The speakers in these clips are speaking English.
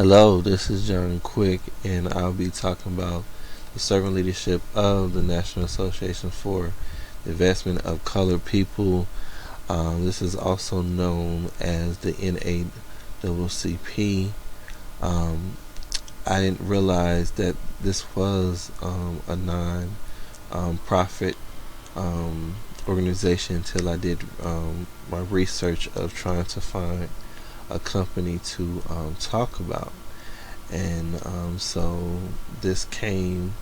Hello, this is John Quick, and I'll be talking about the servant leadership of the National Association for the Advancement of Colored People. This is also known as the NAACP. Um, I didn't realize that this was a non-profit organization until I did my research of trying to find a company to talk about. And so this came,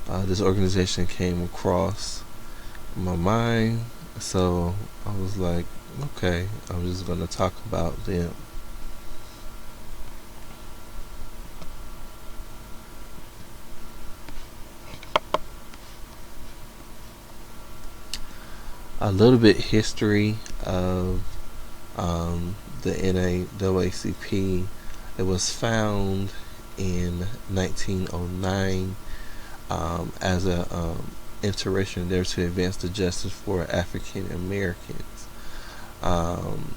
this organization came across my mind. So I was like, okay, I'm just gonna talk about them. A little bit history of the NAACP. It was found in 1909 as a intervention there to advance the justice for African Americans. Um,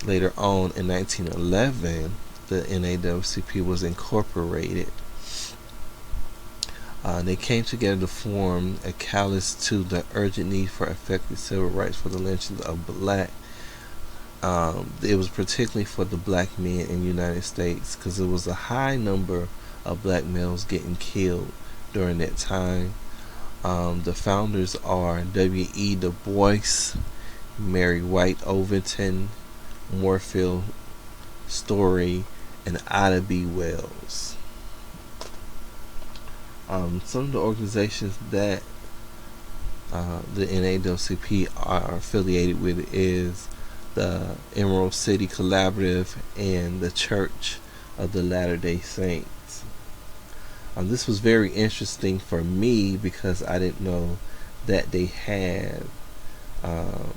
Later on in 1911, the NAACP was incorporated. They came together to form a callous to the urgent need for effective civil rights for the lynchings of black. It was particularly for the black men in the United States because there was a high number of black males getting killed during that time. The founders are W.E. Du Bois, Mary White Overton, Morfield Story, and Ida B. Wells. Some of the organizations that the NAACP are affiliated with is the Emerald City Collaborative and the Church of the Latter-day Saints. This was very interesting for me because I didn't know that they had um,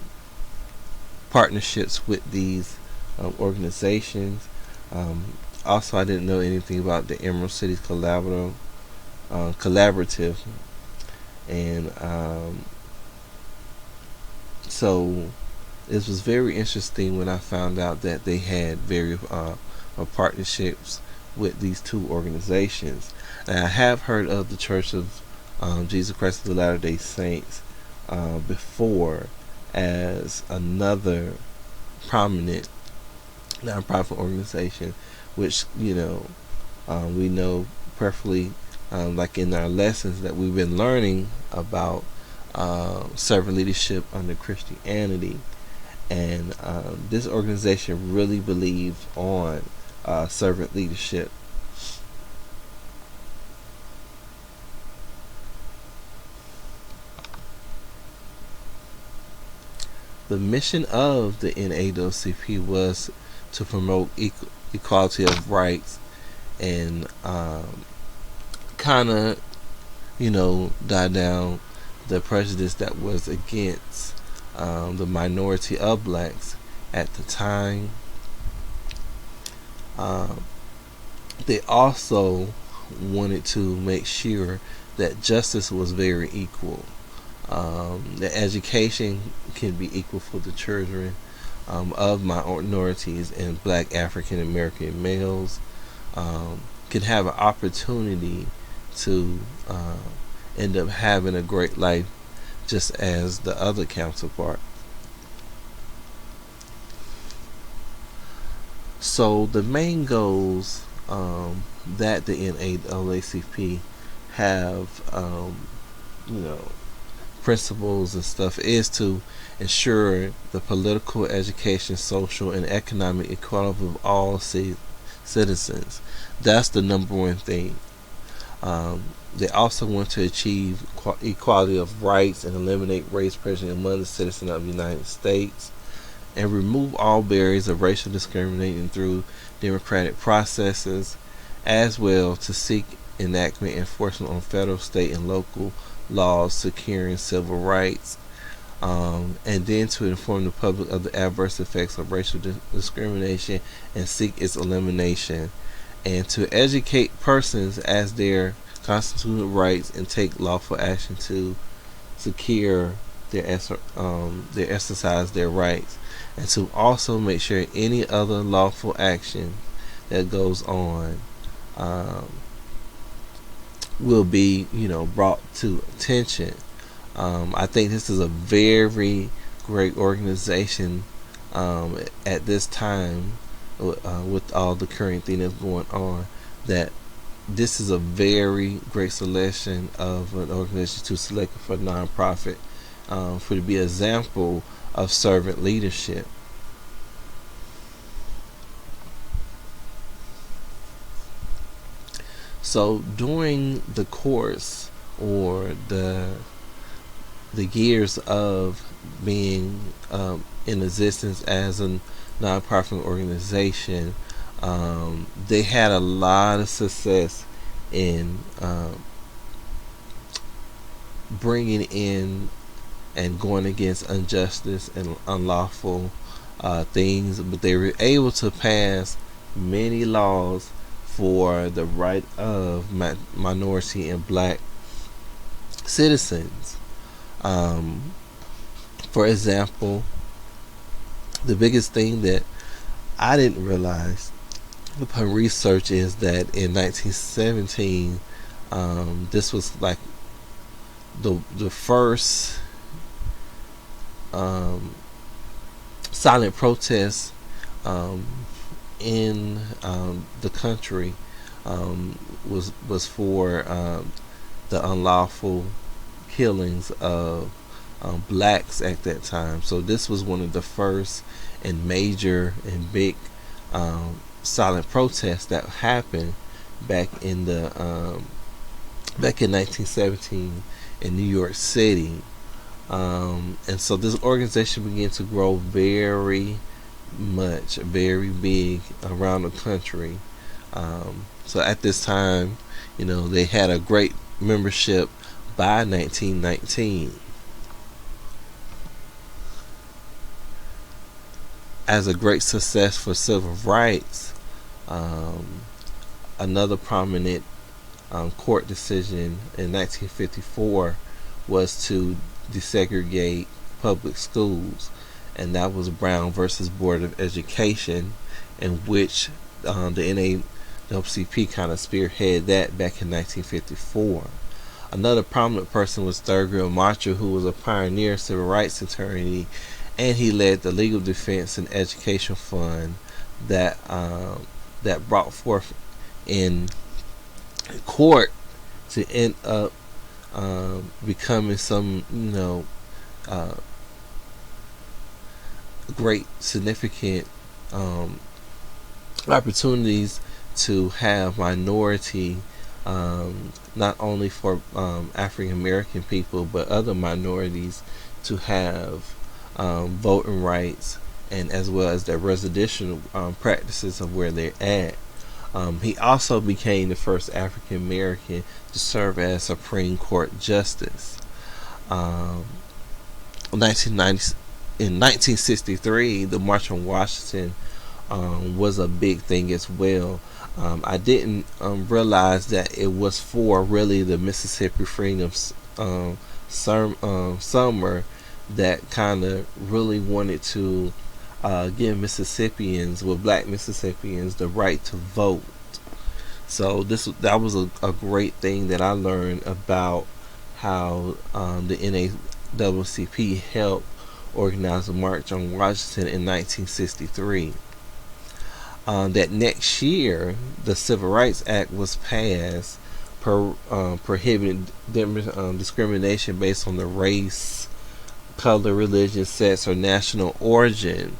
partnerships with these organizations. Um, Also, I didn't know anything about the Emerald City Collaborative, and so it was very interesting when I found out that they had various partnerships with these two organizations. And I have heard of the Church of Jesus Christ of the Latter-day Saints before as another prominent nonprofit organization, which we know perfectly, like in our lessons that we've been learning about servant leadership under Christianity. And this organization really believed on servant leadership. The mission of the NAACP was to promote equality of rights and kind of, die down the prejudice that was against the minority of blacks at the time. Um, they also wanted to make sure that justice was very equal. That education can be equal for the children of minorities and black African American males, can have an opportunity to end up having a great life just as the other counterpart. So the main goals that the NAACP have, you know, principles and stuff, is to ensure the political, education, social, and economic equality of all citizens. That's the number one thing. They also want to achieve equality of rights and eliminate race prejudice among the citizens of the United States, and remove all barriers of racial discrimination through democratic processes, as well to seek enactment enforcement on federal, state, and local laws securing civil rights, and then to inform the public of the adverse effects of racial discrimination and seek its elimination, and to educate persons as their constitutional rights and take lawful action to secure their exercise their rights, and to also make sure any other lawful action that goes on um, will be, brought to attention. I think this is a very great organization at this time with all the current thing that's going on. That this is a very great selection of an organization to select for nonprofit for to be an example of servant leadership. So during the course or the years of being in existence as a nonprofit organization, they had a lot of success in bringing in and going against injustice and unlawful things, but they were able to pass many laws for the right of minority and black citizens. Um, for example, the biggest thing that I didn't realize upon research is that in 1917, this was like the first um, silent protest um, in the country was for the unlawful killings of blacks at that time. So this was one of the first and major and big silent protests that happened back in the back in 1917 in New York City. And so this organization began to grow very much, very big around the country. So at this time, they had a great membership by 1919. As a great success for civil rights, um, another prominent court decision in 1954 was to desegregate public schools, and that was Brown versus Board of Education, in which the NAACP kind of spearheaded that back in 1954. Another prominent person was Thurgood Marshall, who was a pioneer civil rights attorney, and he led the Legal Defense and Education Fund that that brought forth in court to end up becoming some, uh, great significant opportunities to have minority, not only for African American people but other minorities to have voting rights, and as well as their residential practices of where they're at. He also became the first African American to serve as Supreme Court Justice. Um, 1990, in 1963, the March on Washington was a big thing as well. I didn't realize that it was for really the Mississippi Freedom Summer that kind of really wanted to give Mississippians, well, black Mississippians, the right to vote. So that was a great thing that I learned about how the NAACP helped organize the March on Washington in 1963. That next year, the Civil Rights Act was passed, prohibiting discrimination based on the race, color, religion, sex, or national origin.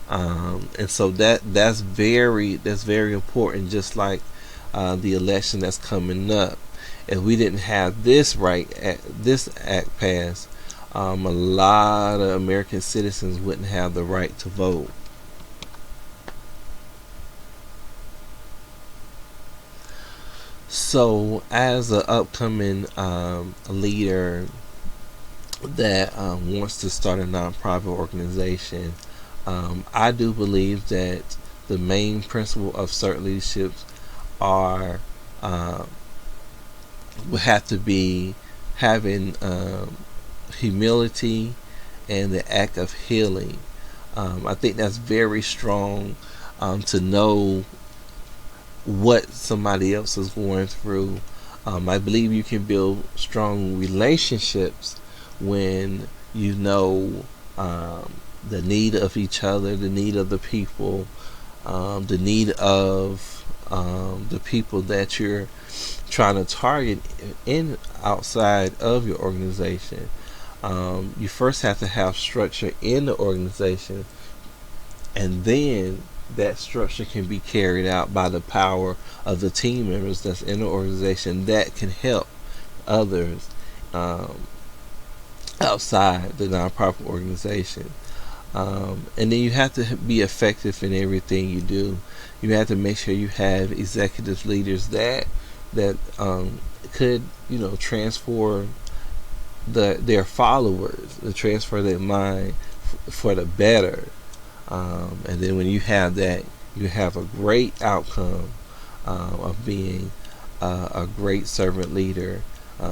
And so that's very important. Just like the election that's coming up, if we didn't have this act passed, a lot of American citizens wouldn't have the right to vote. So, as an upcoming leader that wants to start a nonprofit organization, I do believe that the main principle of certain leaderships are would have to be having humility and the act of healing. I think that's very strong to know what somebody else is going through. I believe you can build strong relationships when you know the need of each other, the need of the people, the need of the people that you're trying to target in outside of your organization. You first have to have structure in the organization, and then that structure can be carried out by the power of the team members that's in the organization that can help others um, outside the nonprofit organization. And then you have to be effective in everything you do. You have to make sure you have executive leaders that could transform their followers, to transfer their mind for the better. And then when you have that, you have a great outcome of being a great servant leader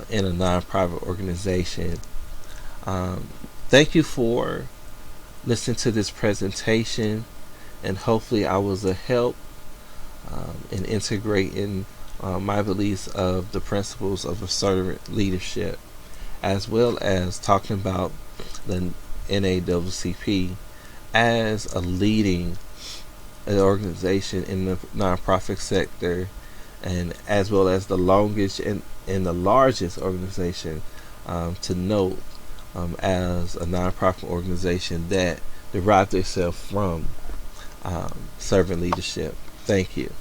in a nonprofit organization. Um, Thank you for listening to this presentation, and hopefully I was a help in integrating my beliefs of the principles of assertive leadership, as well as talking about the NAACP as a leading organization in the nonprofit sector, and as well as the longest and the largest organization to note as a nonprofit organization that derived itself from servant leadership. Thank you.